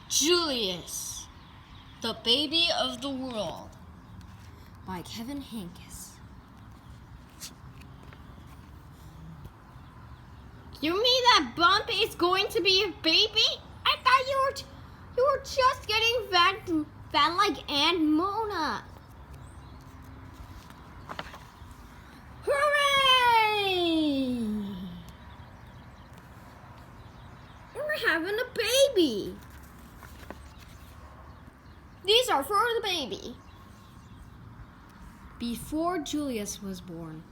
Julius, the Baby of the World by Kevin Hankes. You mean that Bump is going to be a baby? I thought you were just getting fat like Aunt Mona. Hooray! We're having a baby. These are for the baby. Before Julius was born,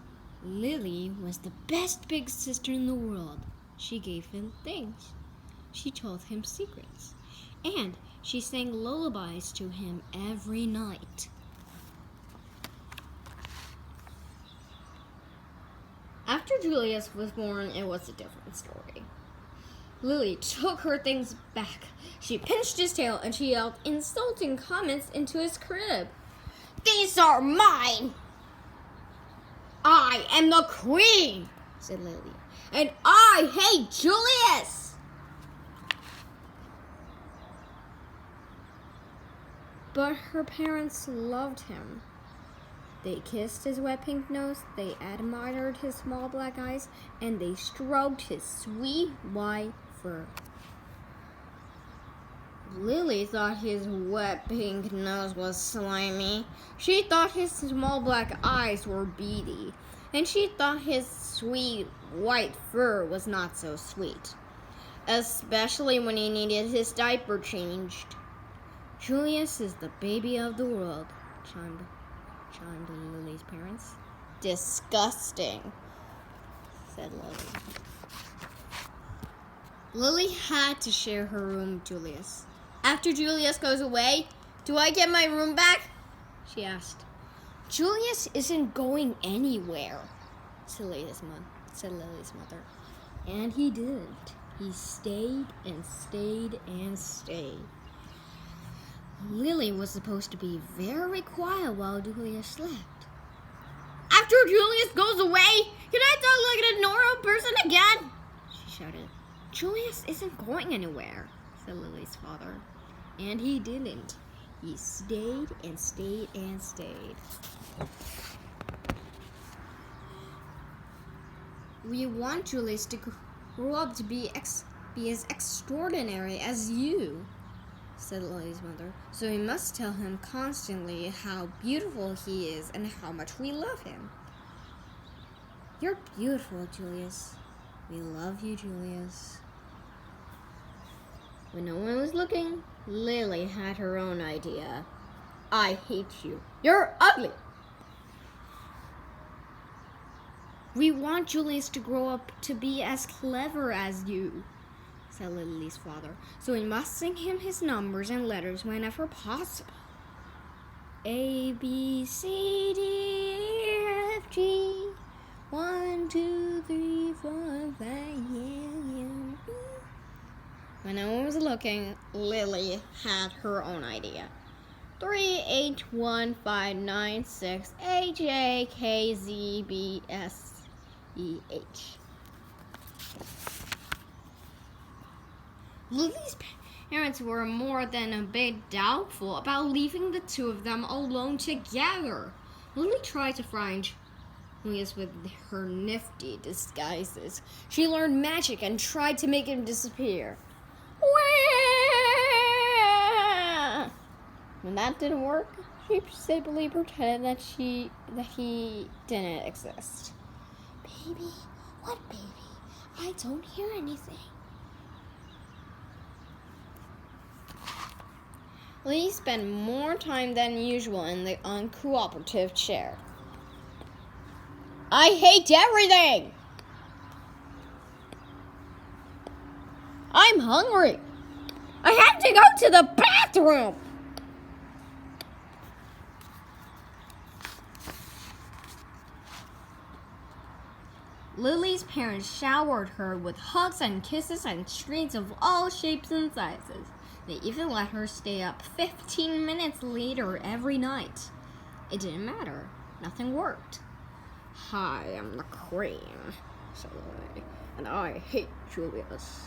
Lily was the best big sister in the world. She gave him things. She told him secrets. And she sang lullabies to him every night. After Julius was born, it was a different story. Lily took her things back. She pinched his tail and she yelled insulting comments into his crib. "These are mine! I am the queen," said Lily, "and I hate Julius!" But her parents loved him. They kissed his wet pink nose, they admired his small black eyes, and they stroked his sweet white fur. Lily thought his wet pink nose was slimy. She thought his small black eyes were beady. And she thought his sweet white fur was not so sweet, especially when he needed his diaper changed. Julius is the baby of the world, chimed Lily's parents. Disgusting, said Lily. Lily had to share her room with Julius. After Julius goes away, do I get my room back? She asked. Julius isn't going anywhere, said Lily's mother. And he didn't. He stayed and stayed and stayed. Lily was supposed to be very quiet while Julius slept. After Julius goes away, can I talk like a normal person again? She shouted. Julius isn't going anywhere, said Lily's father. And he didn't. He stayed and stayed and stayed. We want Julius to grow up to be as extraordinary as you, said Lily's mother. So we must tell him constantly how beautiful he is and how much we love him. You're beautiful, Julius. We love you, Julius. When no one was looking, Lily had her own idea. I hate you. You're ugly. We want Julius to grow up to be as clever as you, said Lily's father. So we must sing him his numbers and letters whenever possible. A, B, C, D, E, F, G. 1, 2, 3, 4, 5, yeah. When no one was looking, Lily had her own idea. 3, 8, 1, 5, 9, 6, A, J, K, Z, B, S, E, H. Lily's parents were more than a bit doubtful about leaving the two of them alone together. Lily tried to find Julius with her nifty disguises. She learned magic and tried to make him disappear. When that didn't work, she simply pretended that he didn't exist. Baby? What baby? I don't hear anything. Lee spent more time than usual in the uncooperative chair. I hate everything! I'm hungry. I have to go to the bathroom. Lily's parents showered her with hugs and kisses and treats of all shapes and sizes. They even let her stay up 15 minutes later every night. It didn't matter. Nothing worked. I am the queen, said Lily, and I hate Julius.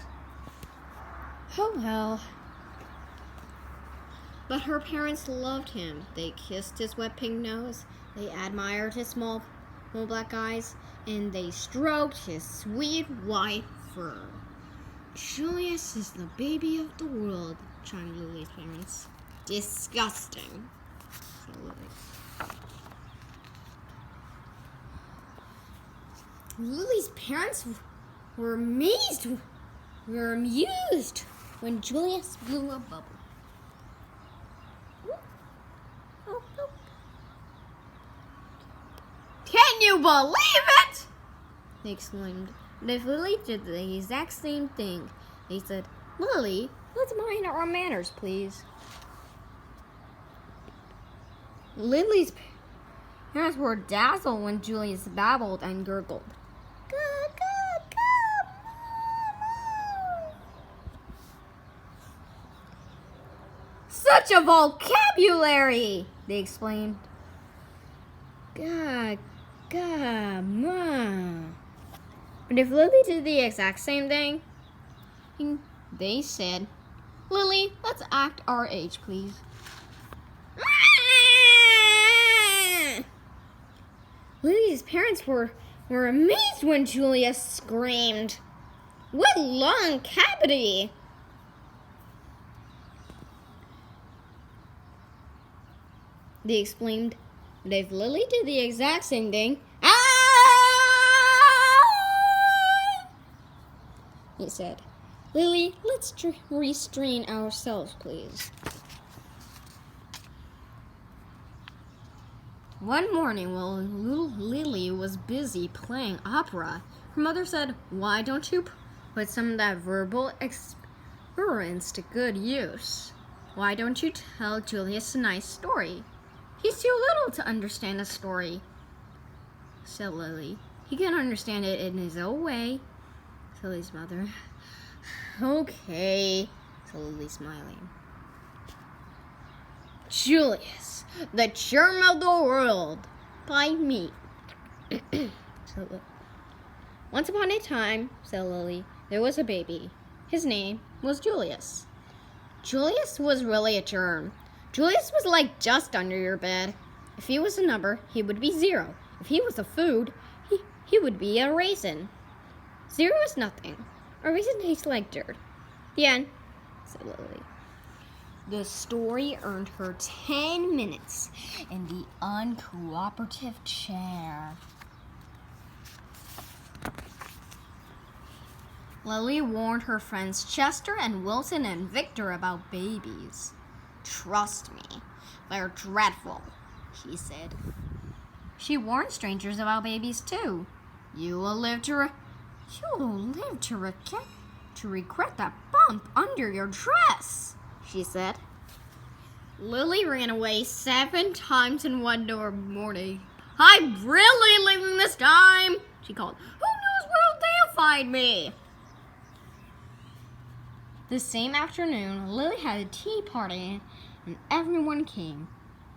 Oh well. But her parents loved him. They kissed his wet pink nose, they admired his small black eyes, and they stroked his sweet white fur. Julius is the baby of the world, chimed Lily's parents. Disgusting, said Lily. Lily's parents were amused when Julius blew a bubble. Can you believe it? They exclaimed. But Lily did the exact same thing. They said, Lily, let's mind our manners, please. Lily's parents were dazzled when Julius babbled and gurgled. Such a vocabulary, they exclaimed. Ma. But if Lily did the exact same thing, they said, Lily, let's act our age, please. Lily's parents were amazed when Julius screamed, What long cavity! They exclaimed, but if Lily did the exact same thing, he said, Lily, let's restrain ourselves, please. One morning, while little Lily was busy playing opera, her mother said, Why don't you put some of that verbal experience to good use? Why don't you tell Julius a nice story? He's too little to understand a story, said Lily. He can understand it in his own way, said Lily's mother. Okay, said Lily, smiling. Julius, the germ of the world, by me. Once upon a time, said Lily, there was a baby. His name was Julius. Julius was really a germ. Julius was like just under your bed. If he was a number, he would be 0. If he was a food, he would be a raisin. 0 is nothing. A raisin tastes like dirt. The end, said Lily. The story earned her 10 minutes in the uncooperative chair. Lily warned her friends Chester and Wilson and Victor about babies. Trust me, they're dreadful, she said. She warned strangers about babies too. You will live to regret that bump under your dress, she said. Lily ran away 7 times in one morning. I'm really leaving this time, she called. Who knows where they'll find me? The same afternoon, Lily had a tea party, and everyone came.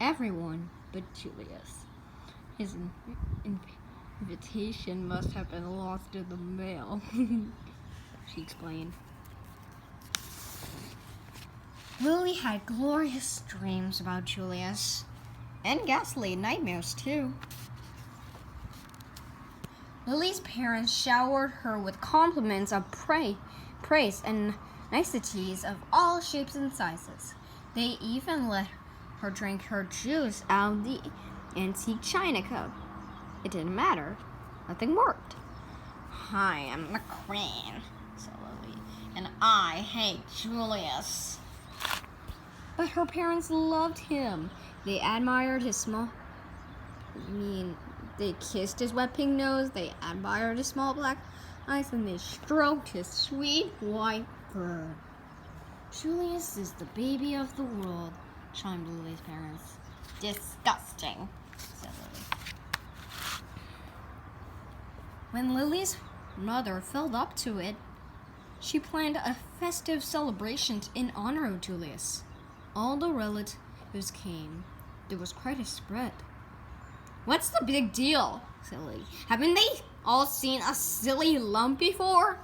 Everyone but Julius. His invitation must have been lost in the mail, she explained. Lily had glorious dreams about Julius, and ghastly nightmares too. Lily's parents showered her with compliments of praise and niceties of all shapes and sizes. They even let her drink her juice out of the antique china cup. It didn't matter. Nothing worked. I am the queen, said Lily, and I hate Julius. But her parents loved him. They admired his they kissed his wet pink nose, they admired his small black eyes, and they stroked his sweet white fur. Julius is the baby of the world, chimed Lily's parents. Disgusting, said Lily. When Lily's mother felt up to it, she planned a festive celebration in honor of Julius. All the relatives came. There was quite a spread. What's the big deal? Said Lily. Haven't they all seen a silly lump before?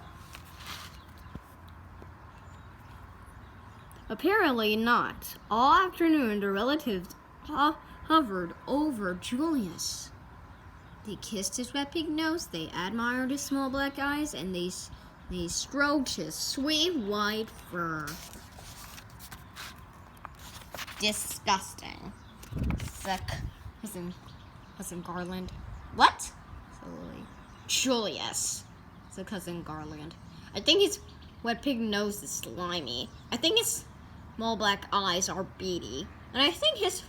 Apparently not. All afternoon, the relatives hovered over Julius. They kissed his wet pink nose, they admired his small black eyes, and they stroked his sweet white fur. Disgusting. Sick. Cousin Garland. What? Said Lily. Julius, said Cousin Garland. I think his wet pink nose is slimy. I think his small black eyes are beady. And I think his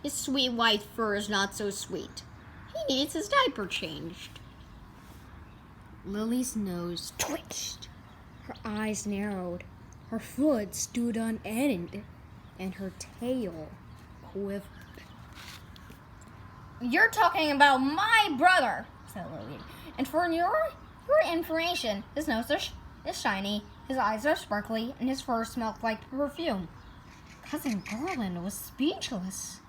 sweet white fur is not so sweet. He needs his diaper changed. Lily's nose twitched. Her eyes narrowed. Her foot stood on end. And her tail quivered. You're talking about my brother, said Lily. And for your information, his nose is shiny, his eyes are sparkly, and his fur smells like perfume. Cousin Garland was speechless.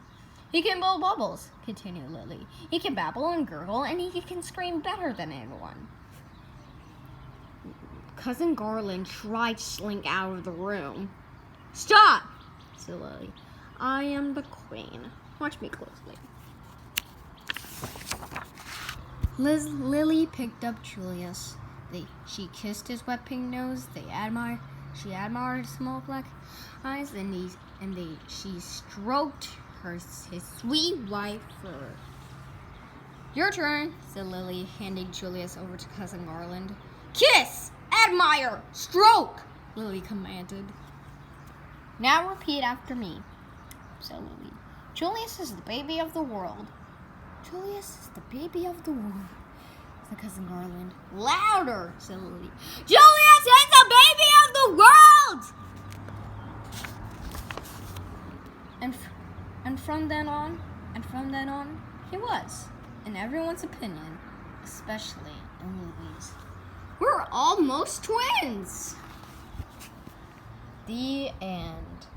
He can blow bubbles, continued Lily. He can babble and gurgle, and he can scream better than anyone. Cousin Garland tried to slink out of the room. Stop, said Lily. I am the queen. Watch me closely. Lily picked up Julius. She kissed his wet pink nose. She admired his small black eyes, and she stroked his sweet white fur. Your turn, said Lily, handing Julius over to Cousin Garland. Kiss, admire, stroke, Lily commanded. Now repeat after me, said Lily. Julius is the baby of the world. Julius is the baby of the world, said Cousin Garland. Louder, said Lily. Julius is the baby of the world! And from then on, he was, in everyone's opinion, especially in Lily's. We're almost twins! The end.